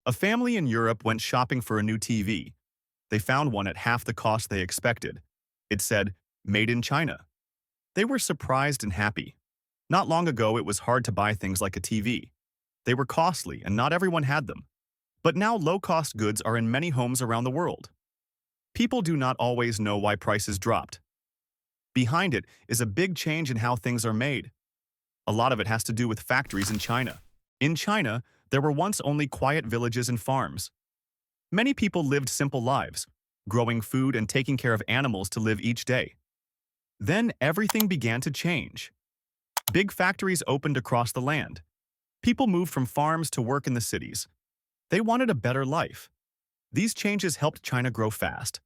A family in Europe went shopping for a new TV. They found one at half the cost they expected. It said, "Made in China." They were surprised and happy. Not long ago, it was hard to buy things like a TV. They were costly and not everyone had them. But now low-cost goods are in many homes around the world. People do not always know why prices dropped. Behind it is a big change in how things are made. A lot of it has to do with factories in China. In China, there were once only quiet villages and farms. Many people lived simple lives, growing food and taking care of animals to live each day. Then everything began to change. Big factories opened across the land. People moved from farms to work in the cities. They wanted a better life. These changes helped China grow fast.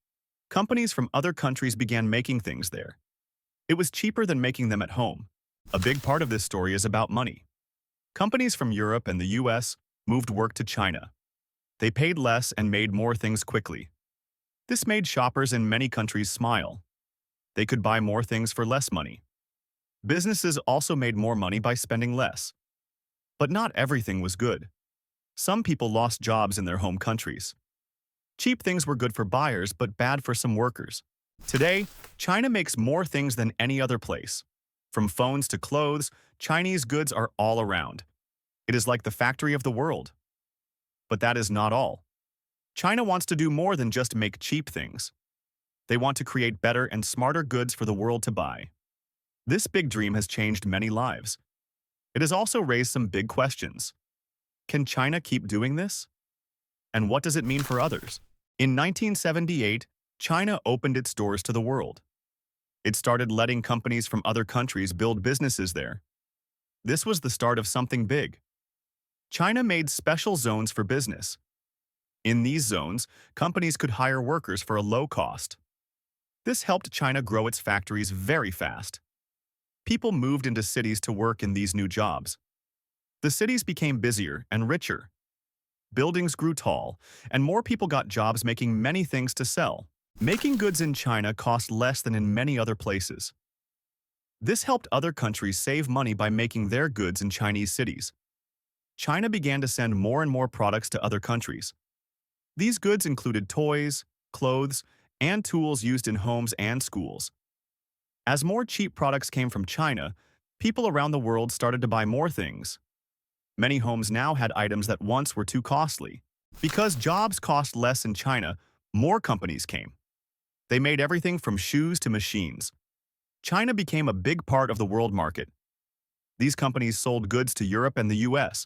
Companies from other countries began making things there. It was cheaper than making them at home. A big part of this story is about money. Companies from Europe and the US moved work to China. They paid less and made more things quickly. This made shoppers in many countries smile. They could buy more things for less money. Businesses also made more money by spending less. But not everything was good. Some people lost jobs in their home countries. Cheap things were good for buyers but bad for some workers. Today, China makes more things than any other place. From phones to clothes, Chinese goods are all around. It is like the factory of the world. But that is not all. China wants to do more than just make cheap things. They want to create better and smarter goods for the world to buy. This big dream has changed many lives. It has also raised some big questions. Can China keep doing this? And what does it mean for others? In 1978, China opened its doors to the world. It started letting companies from other countries build businesses there. This was the start of something big. China made special zones for business. In these zones, companies could hire workers for a low cost. This helped China grow its factories very fast. People moved into cities to work in these new jobs. The cities became busier and richer. Buildings grew tall, and more people got jobs making many things to sell. Making goods in China cost less than in many other places. This helped other countries save money by making their goods in Chinese cities. China began to send more and more products to other countries. These goods included toys, clothes, and tools used in homes and schools. As more cheap products came from China, people around the world started to buy more things. Many homes now had items that once were too costly. Because jobs cost less in China, more companies came. They made everything from shoes to machines. China became a big part of the world market. These companies sold goods to Europe and the US.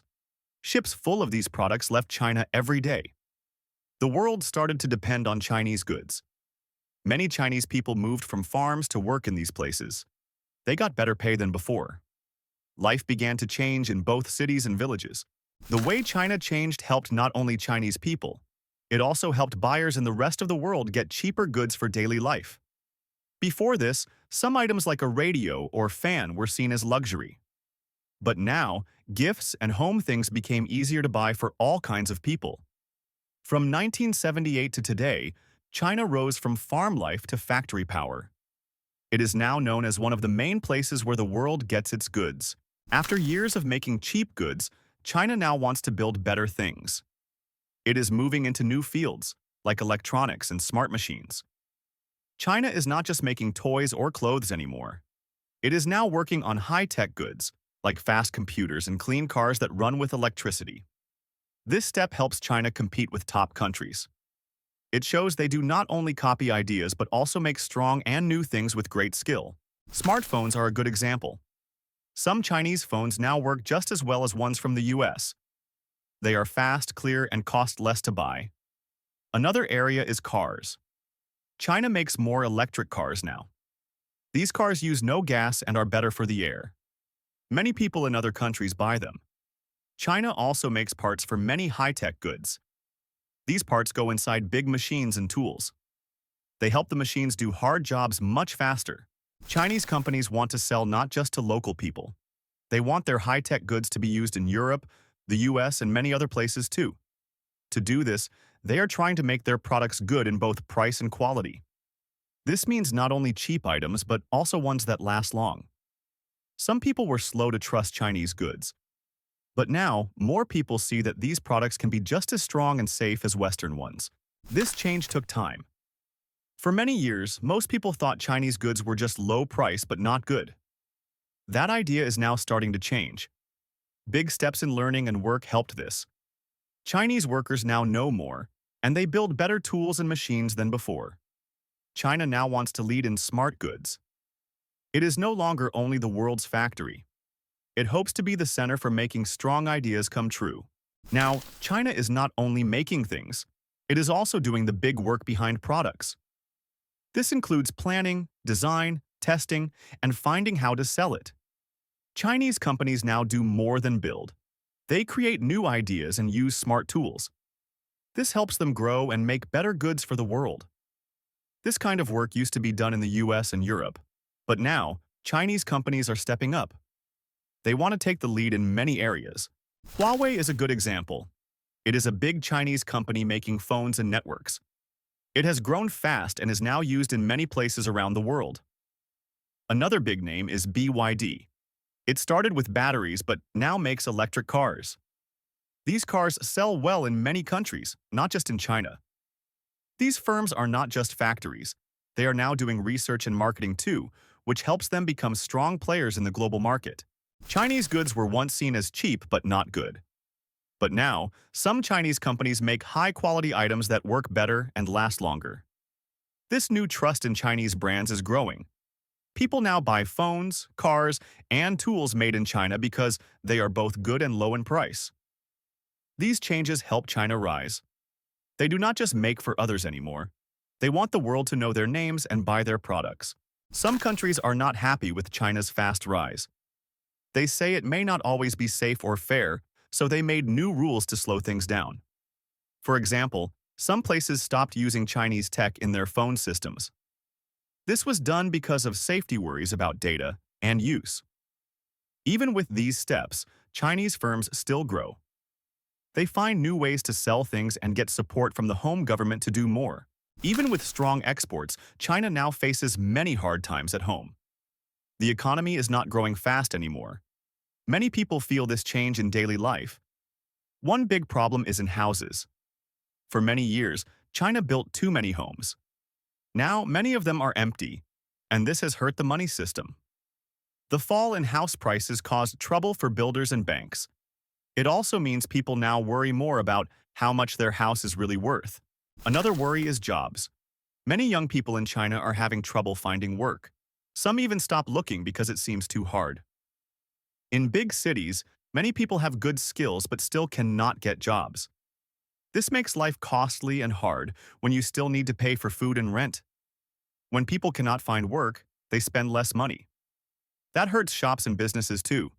Ships full of these products left China every day. The world started to depend on Chinese goods. Many Chinese people moved from farms to work in these places. They got better pay than before. Life began to change in both cities and villages. The way China changed helped not only Chinese people, it also helped buyers in the rest of the world get cheaper goods for daily life. Before this, some items like a radio or fan were seen as luxury. But now, gifts and home things became easier to buy for all kinds of people. From 1978 to today, China rose from farm life to factory power. It is now known as one of the main places where the world gets its goods. After years of making cheap goods, China now wants to build better things. It is moving into new fields, like electronics and smart machines. China is not just making toys or clothes anymore. It is now working on high-tech goods, like fast computers and clean cars that run with electricity. This step helps China compete with top countries. It shows they do not only copy ideas but also make strong and new things with great skill. Smartphones are a good example. Some Chinese phones now work just as well as ones from the US. They are fast, clear, and cost less to buy. Another area is cars. China makes more electric cars now. These cars use no gas and are better for the air. Many people in other countries buy them. China also makes parts for many high-tech goods. These parts go inside big machines and tools. They help the machines do hard jobs much faster. Chinese companies want to sell not just to local people. They want their high-tech goods to be used in Europe, the US, and many other places too. To do this, they are trying to make their products good in both price and quality. This means not only cheap items, but also ones that last long. Some people were slow to trust Chinese goods. But now, more people see that these products can be just as strong and safe as Western ones. This change took time. For many years, most people thought Chinese goods were just low price but not good. That idea is now starting to change. Big steps in learning and work helped this. Chinese workers now know more, and they build better tools and machines than before. China now wants to lead in smart goods. It is no longer only the world's factory. It hopes to be the center for making strong ideas come true. Now, China is not only making things, it is also doing the big work behind products. This includes planning, design, testing, and finding how to sell it. Chinese companies now do more than build. They create new ideas and use smart tools. This helps them grow and make better goods for the world. This kind of work used to be done in the US and Europe, but now Chinese companies are stepping up. They want to take the lead in many areas. Huawei is a good example. It is a big Chinese company making phones and networks. It has grown fast and is now used in many places around the world. Another big name is BYD. It started with batteries but now makes electric cars. These cars sell well in many countries, not just in China. These firms are not just factories. They are now doing research and marketing too, which helps them become strong players in the global market. Chinese goods were once seen as cheap but not good. But now, some Chinese companies make high-quality items that work better and last longer. This new trust in Chinese brands is growing. People now buy phones, cars, and tools made in China because they are both good and low in price. These changes help China rise. They do not just make for others anymore. They want the world to know their names and buy their products. Some countries are not happy with China's fast rise. They say it may not always be safe or fair, so they made new rules to slow things down. For example, some places stopped using Chinese tech in their phone systems. This was done because of safety worries about data and use. Even with these steps, Chinese firms still grow. They find new ways to sell things and get support from the home government to do more. Even with strong exports, China now faces many hard times at home. The economy is not growing fast anymore. Many people feel this change in daily life. One big problem is in houses. For many years, China built too many homes. Now, many of them are empty, and this has hurt the money system. The fall in house prices caused trouble for builders and banks. It also means people now worry more about how much their house is really worth. Another worry is jobs. Many young people in China are having trouble finding work. Some even stop looking because it seems too hard. In big cities, many people have good skills but still cannot get jobs. This makes life costly and hard when you still need to pay for food and rent. When people cannot find work, they spend less money. That hurts shops and businesses too.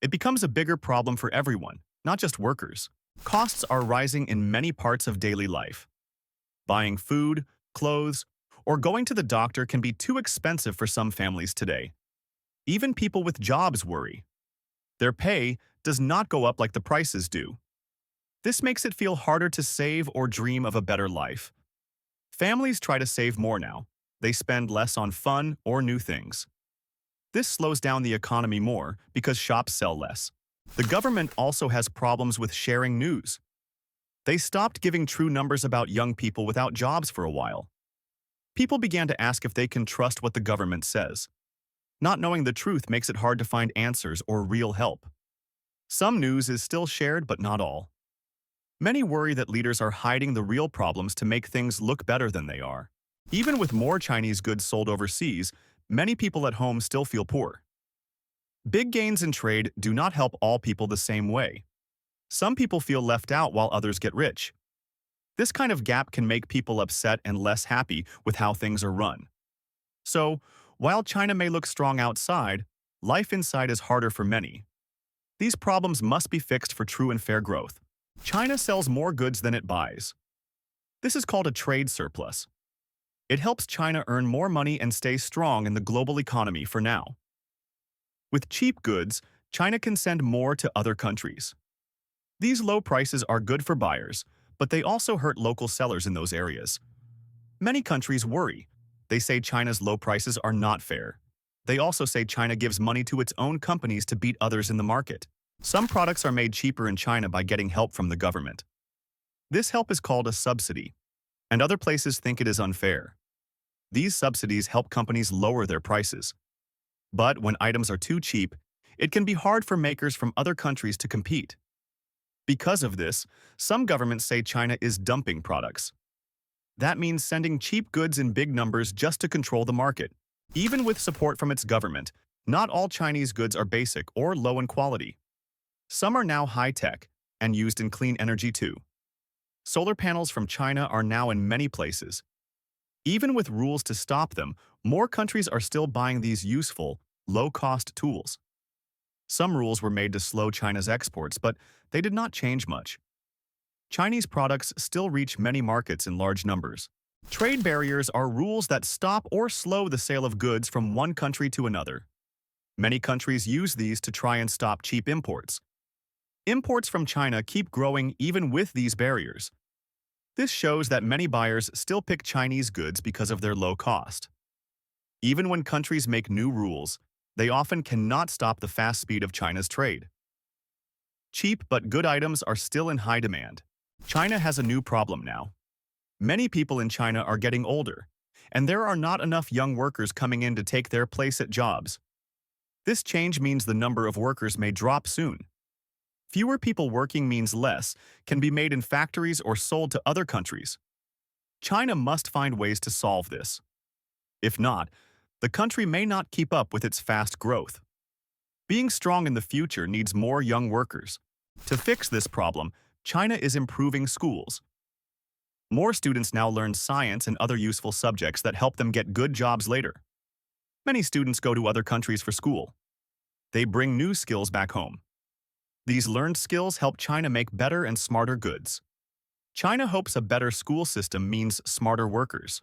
It becomes a bigger problem for everyone, not just workers. Costs are rising in many parts of daily life. Buying food, clothes, or going to the doctor can be too expensive for some families today. Even people with jobs worry. Their pay does not go up like the prices do. This makes it feel harder to save or dream of a better life. Families try to save more now. They spend less on fun or new things. This slows down the economy more because shops sell less. The government also has problems with sharing news. They stopped giving true numbers about young people without jobs for a while. People began to ask if they can trust what the government says. Not knowing the truth makes it hard to find answers or real help. Some news is still shared, but not all. Many worry that leaders are hiding the real problems to make things look better than they are. Even with more Chinese goods sold overseas, many people at home still feel poor. Big gains in trade do not help all people the same way. Some people feel left out while others get rich. This kind of gap can make people upset and less happy with how things are run. So, while China may look strong outside, life inside is harder for many. These problems must be fixed for true and fair growth. China sells more goods than it buys. This is called a trade surplus. It helps China earn more money and stay strong in the global economy for now. With cheap goods, China can send more to other countries. These low prices are good for buyers, but they also hurt local sellers in those areas. Many countries worry. They say China's low prices are not fair. They also say China gives money to its own companies to beat others in the market. Some products are made cheaper in China by getting help from the government. This help is called a subsidy, and other places think it is unfair. These subsidies help companies lower their prices. But when items are too cheap, it can be hard for makers from other countries to compete. Because of this, some governments say China is dumping products. That means sending cheap goods in big numbers just to control the market. Even with support from its government, not all Chinese goods are basic or low in quality. Some are now high-tech and used in clean energy too. Solar panels from China are now in many places. Even with rules to stop them, more countries are still buying these useful, low-cost tools. Some rules were made to slow China's exports, but they did not change much. Chinese products still reach many markets in large numbers. Trade barriers are rules that stop or slow the sale of goods from one country to another. Many countries use these to try and stop cheap imports. Imports from China keep growing even with these barriers. This shows that many buyers still pick Chinese goods because of their low cost. Even when countries make new rules, they often cannot stop the fast speed of China's trade. Cheap but good items are still in high demand. China has a new problem now. Many people in China are getting older, and there are not enough young workers coming in to take their place at jobs. This change means the number of workers may drop soon. Fewer people working means less can be made in factories or sold to other countries. China must find ways to solve this. If not, the country may not keep up with its fast growth. Being strong in the future needs more young workers. To fix this problem, China is improving schools. More students now learn science and other useful subjects that help them get good jobs later. Many students go to other countries for school. They bring new skills back home. These learned skills help China make better and smarter goods. China hopes a better school system means smarter workers.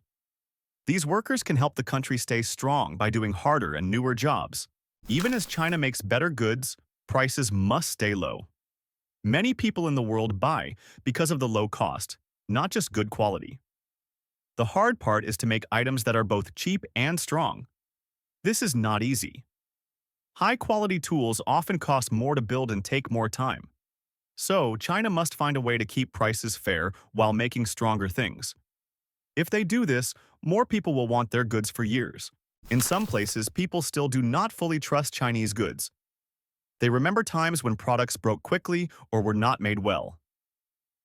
These workers can help the country stay strong by doing harder and newer jobs. Even as China makes better goods, prices must stay low. Many people in the world buy because of the low cost, not just good quality. The hard part is to make items that are both cheap and strong. This is not easy. High-quality tools often cost more to build and take more time. So, China must find a way to keep prices fair while making stronger things. If they do this, more people will want their goods for years. In some places, people still do not fully trust Chinese goods. They remember times when products broke quickly or were not made well.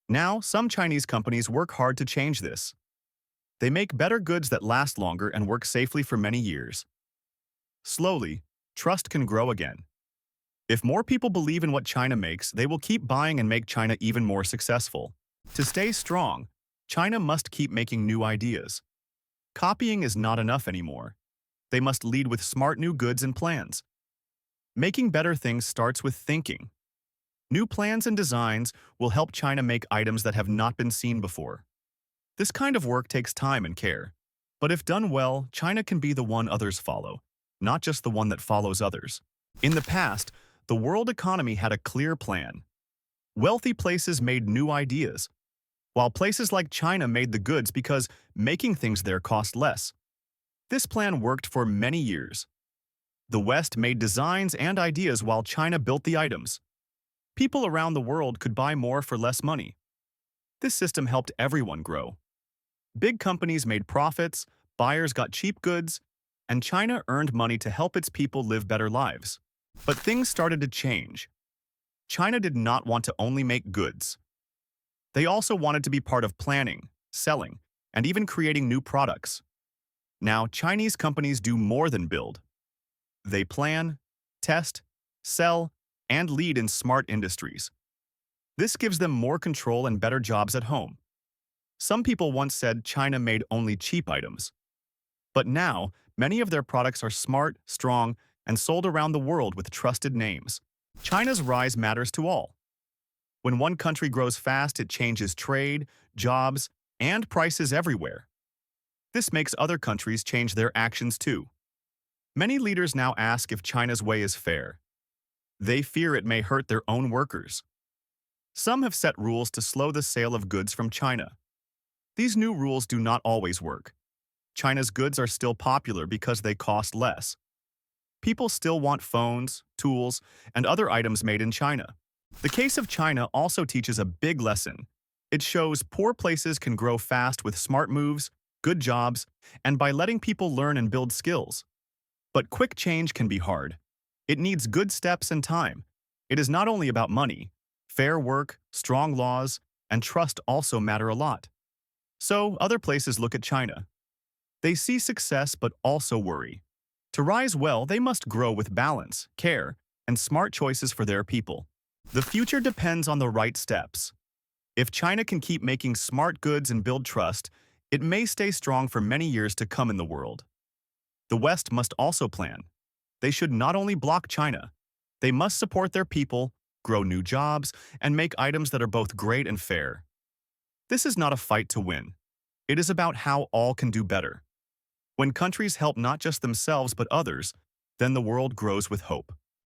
Now, some Chinese companies work hard to change this. They make better goods that last longer and work safely for many years. Slowly, trust can grow again. If more people believe in what China makes, they will keep buying and make China even more successful. To stay strong, China must keep making new ideas. Copying is not enough anymore. They must lead with smart new goods and plans. Making better things starts with thinking. New plans and designs will help China make items that have not been seen before. This kind of work takes time and care. But if done well, China can be the one others follow, not just the one that follows others. In the past, the world economy had a clear plan. Wealthy places made new ideas, while places like China made the goods because making things there cost less. This plan worked for many years. The West made designs and ideas while China built the items. People around the world could buy more for less money. This system helped everyone grow. Big companies made profits, buyers got cheap goods, and China earned money to help its people live better lives. But things started to change. China did not want to only make goods. They also wanted to be part of planning, selling, and even creating new products. Now, Chinese companies do more than build. They plan, test, sell, and lead in smart industries. This gives them more control and better jobs at home. Some people once said China made only cheap items. But now, many of their products are smart, strong, and sold around the world with trusted names. China's rise matters to all. When one country grows fast, it changes trade, jobs, and prices everywhere. This makes other countries change their actions too. Many leaders now ask if China's way is fair. They fear it may hurt their own workers. Some have set rules to slow the sale of goods from China. These new rules do not always work. China's goods are still popular because they cost less. People still want phones, tools, and other items made in China. The case of China also teaches a big lesson. It shows poor places can grow fast with smart moves, good jobs, and by letting people learn and build skills. But quick change can be hard. It needs good steps and time. It is not only about money. Fair work, strong laws, and trust also matter a lot. So, other places look at China. They see success but also worry. To rise well, they must grow with balance, care, and smart choices for their people. The future depends on the right steps. If China can keep making smart goods and build trust, it may stay strong for many years to come in the world. The West must also plan. They should not only block China, they must support their people, grow new jobs, and make items that are both great and fair. This is not a fight to win. It is about how all can do better. When countries help not just themselves but others, then the world grows with hope.